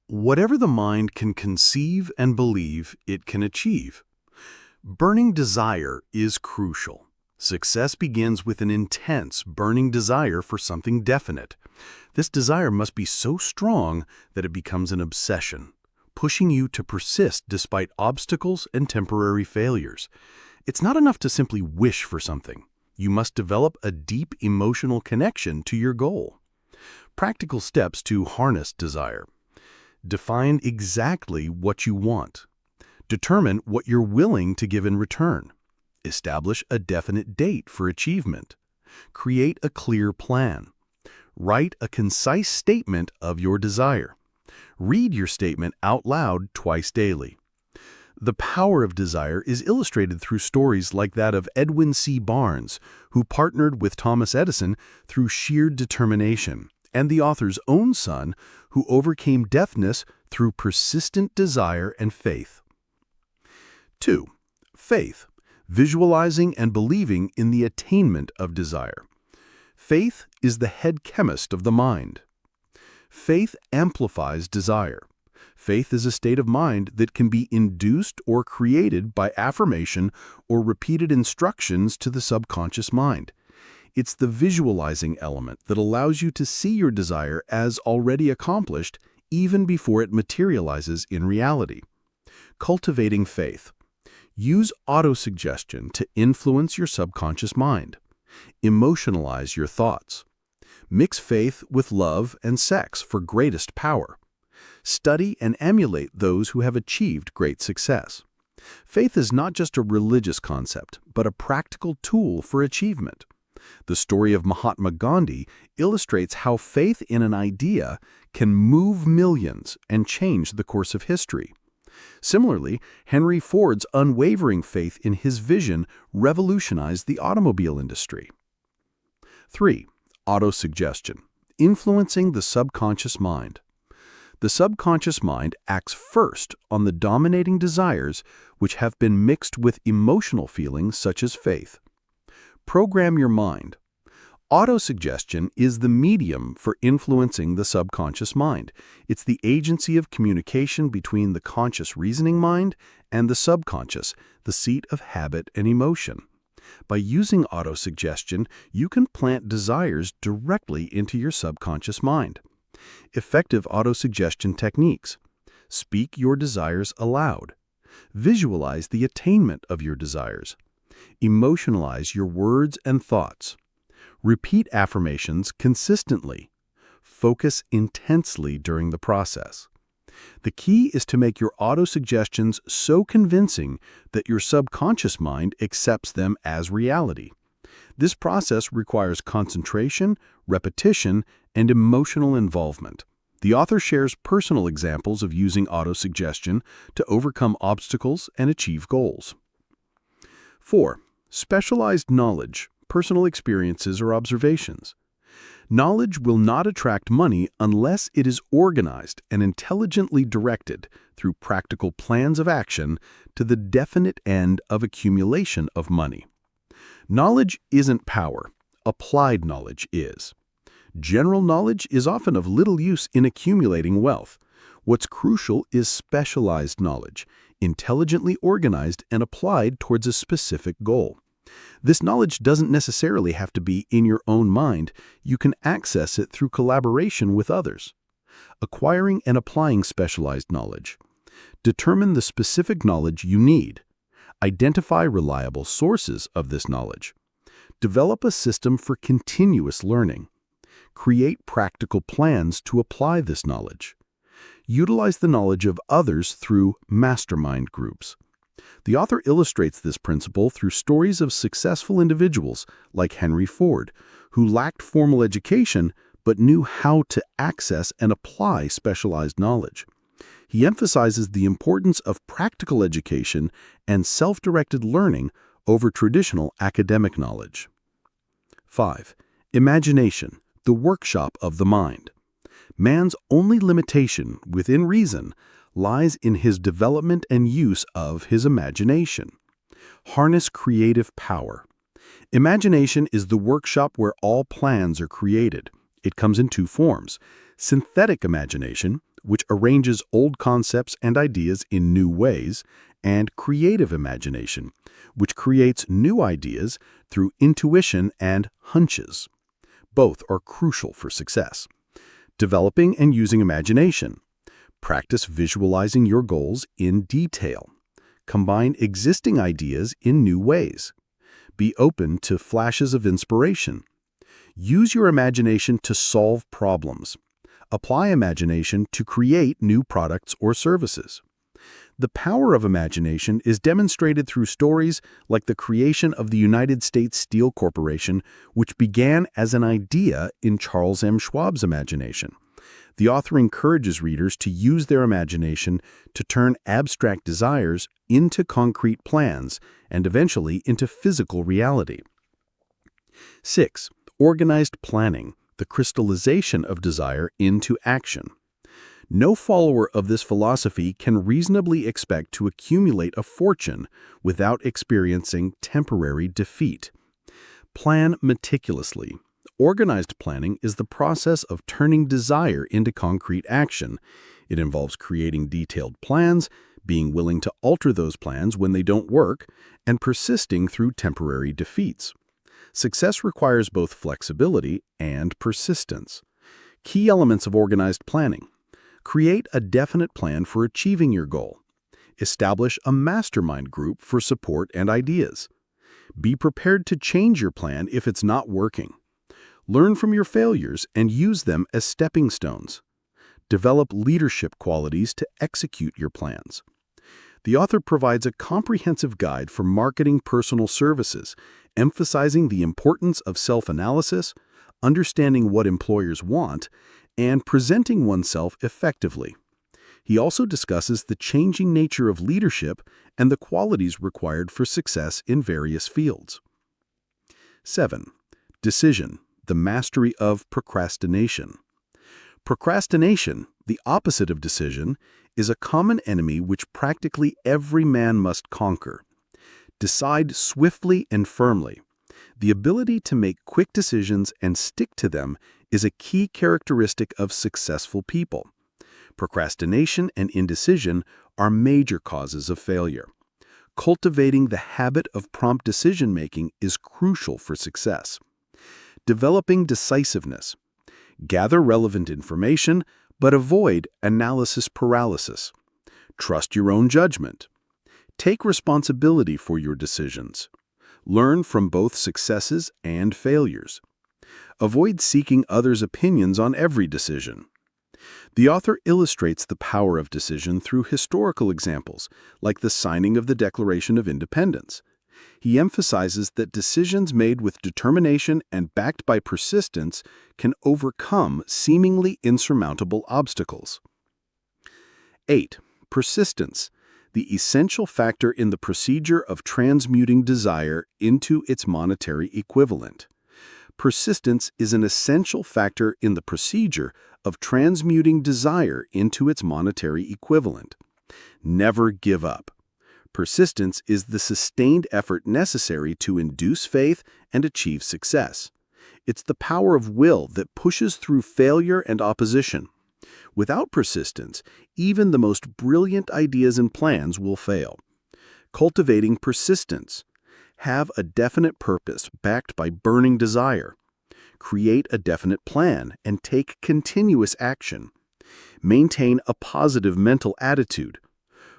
Whatever the mind can conceive and believe, it can achieve. Burning desire is crucial. Success begins with an intense, burning desire for something definite. This desire must be so strong that it becomes an obsession, pushing you to persist despite obstacles and temporary failures. It's not enough to simply wish for something. You must develop a deep emotional connection to your goal. Practical steps to harness desire. Define exactly what you want. Determine what you're willing to give in return. Establish a definite date for achievement. Create a clear plan. Write a concise statement of your desire. Read your statement out loud twice daily. The power of desire is illustrated through stories like that of Edwin C. Barnes, who partnered with Thomas Edison through sheer determination, and the author's own son, who overcame deafness through persistent desire and faith. 2. Faith. Visualizing and believing in the attainment of desire. Faith is the head chemist of the mind. Faith amplifies desire. Faith is a state of mind that can be induced or created by affirmation or repeated instructions to the subconscious mind. It's the visualizing element that allows you to see your desire as already accomplished even before it materializes in reality. Cultivating faith. Use autosuggestion to influence your subconscious mind. Emotionalize your thoughts. Mix faith with love and sex for greatest power. Study and emulate those who have achieved great success. Faith is not just a religious concept, but a practical tool for achievement. The story of Mahatma Gandhi illustrates how faith in an idea can move millions and change the course of history. Similarly, Henry Ford's unwavering faith in his vision revolutionized the automobile industry. 3. Autosuggestion. Influencing the subconscious mind. The subconscious mind acts first on the dominating desires which have been mixed with emotional feelings such as faith. Program your mind. Autosuggestion is the medium for influencing the subconscious mind. It's the agency of communication between the conscious reasoning mind and the subconscious, the seat of habit and emotion. By using autosuggestion, you can plant desires directly into your subconscious mind. Effective autosuggestion techniques. Speak your desires aloud. Visualize the attainment of your desires. Emotionalize your words and thoughts. Repeat affirmations consistently. Focus intensely during the process. The key is to make your autosuggestions so convincing that your subconscious mind accepts them as reality. This process requires concentration, repetition, and emotional involvement. The author shares personal examples of using autosuggestion to overcome obstacles and achieve goals. 4. Specialized knowledge, personal experiences or observations. Knowledge will not attract money unless it is organized and intelligently directed through practical plans of action to the definite end of accumulation of money. Knowledge isn't power. Applied knowledge is. General knowledge is often of little use in accumulating wealth. What's crucial is specialized knowledge, intelligently organized and applied towards a specific goal. This knowledge doesn't necessarily have to be in your own mind. You can access it through collaboration with others. Acquiring and applying specialized knowledge. Determine the specific knowledge you need. Identify reliable sources of this knowledge. Develop a system for continuous learning. Create practical plans to apply this knowledge. Utilize the knowledge of others through mastermind groups. The author illustrates this principle through stories of successful individuals like Henry Ford, who lacked formal education but knew how to access and apply specialized knowledge. He emphasizes the importance of practical education and self-directed learning over traditional academic knowledge. 5. Imagination, the workshop of the mind. Man's only limitation, within reason, lies in his development and use of his imagination. Harness creative power. Imagination is the workshop where all plans are created. It comes in two forms: synthetic imagination, which arranges old concepts and ideas in new ways, and creative imagination, which creates new ideas through intuition and hunches. Both are crucial for success. Developing and using imagination. Practice visualizing your goals in detail. Combine existing ideas in new ways. Be open to flashes of inspiration. Use your imagination to solve problems. Apply imagination to create new products or services. The power of imagination is demonstrated through stories like the creation of the United States Steel Corporation, which began as an idea in Charles M. Schwab's imagination. The author encourages readers to use their imagination to turn abstract desires into concrete plans and eventually into physical reality. 6. Organized planning, the crystallization of desire into action. No follower of this philosophy can reasonably expect to accumulate a fortune without experiencing temporary defeat. Plan meticulously. Organized planning is the process of turning desire into concrete action. It involves creating detailed plans, being willing to alter those plans when they don't work, and persisting through temporary defeats. Success requires both flexibility and persistence. Key elements of organized planning. Create a definite plan for achieving your goal. Establish a mastermind group for support and ideas. Be prepared to change your plan if it's not working. Learn from your failures and use them as stepping stones. Develop leadership qualities to execute your plans. The author provides a comprehensive guide for marketing personal services, emphasizing the importance of self-analysis, understanding what employers want, and presenting oneself effectively. He also discusses the changing nature of leadership and the qualities required for success in various fields. 7. Decision, the mastery of procrastination. Procrastination, the opposite of decision, is a common enemy which practically every man must conquer. Decide swiftly and firmly. The ability to make quick decisions and stick to them is a key characteristic of successful people. Procrastination and indecision are major causes of failure. Cultivating the habit of prompt decision-making is crucial for success. Developing decisiveness. Gather relevant information, but avoid analysis paralysis. Trust your own judgment. Take responsibility for your decisions. Learn from both successes and failures. Avoid seeking others' opinions on every decision. The author illustrates the power of decision through historical examples, like the signing of the Declaration of Independence. He emphasizes that decisions made with determination and backed by persistence can overcome seemingly insurmountable obstacles. 8. Persistence, the essential factor in the procedure of transmuting desire into its monetary equivalent. Persistence is an essential factor in the procedure of transmuting desire into its monetary equivalent. Never give up. Persistence is the sustained effort necessary to induce faith and achieve success. It's the power of will that pushes through failure and opposition. Without persistence, even the most brilliant ideas and plans will fail. Cultivating persistence. Have a definite purpose backed by burning desire. Create a definite plan and take continuous action. Maintain a positive mental attitude.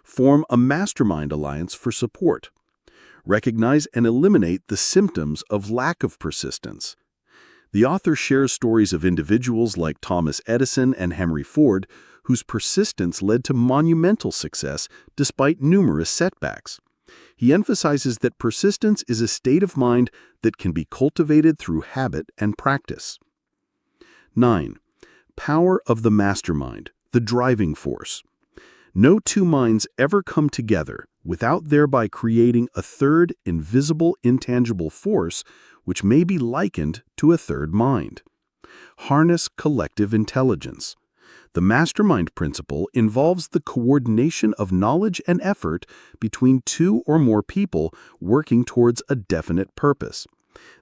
Form a mastermind alliance for support. Recognize and eliminate the symptoms of lack of persistence. The author shares stories of individuals like Thomas Edison and Henry Ford, whose persistence led to monumental success despite numerous setbacks. He emphasizes that persistence is a state of mind that can be cultivated through habit and practice. 9. Power of the mastermind, the driving force. No two minds ever come together without thereby creating a third invisible, intangible force which may be likened to a third mind. Harness collective intelligence. The mastermind principle involves the coordination of knowledge and effort between two or more people working towards a definite purpose.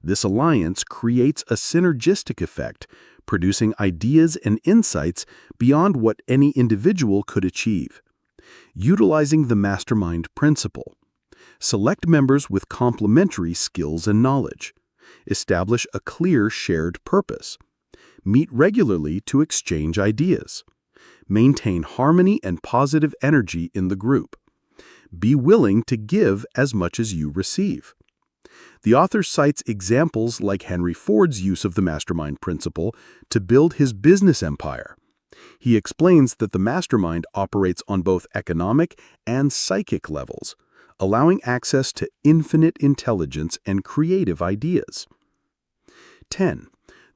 This alliance creates a synergistic effect, producing ideas and insights beyond what any individual could achieve. Utilizing the mastermind principle. Select members with complementary skills and knowledge. Establish a clear shared purpose. Meet regularly to exchange ideas. Maintain harmony and positive energy in the group. Be willing to give as much as you receive. The author cites examples like Henry Ford's use of the mastermind principle to build his business empire. He explains that the mastermind operates on both economic and psychic levels, allowing access to infinite intelligence and creative ideas. 10.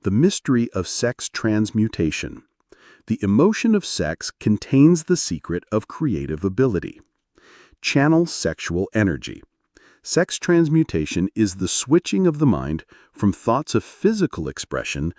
The mystery of sex transmutation. The emotion of sex contains the secret of creative ability. Channel sexual energy. Sex transmutation is the switching of the mind from thoughts of physical expression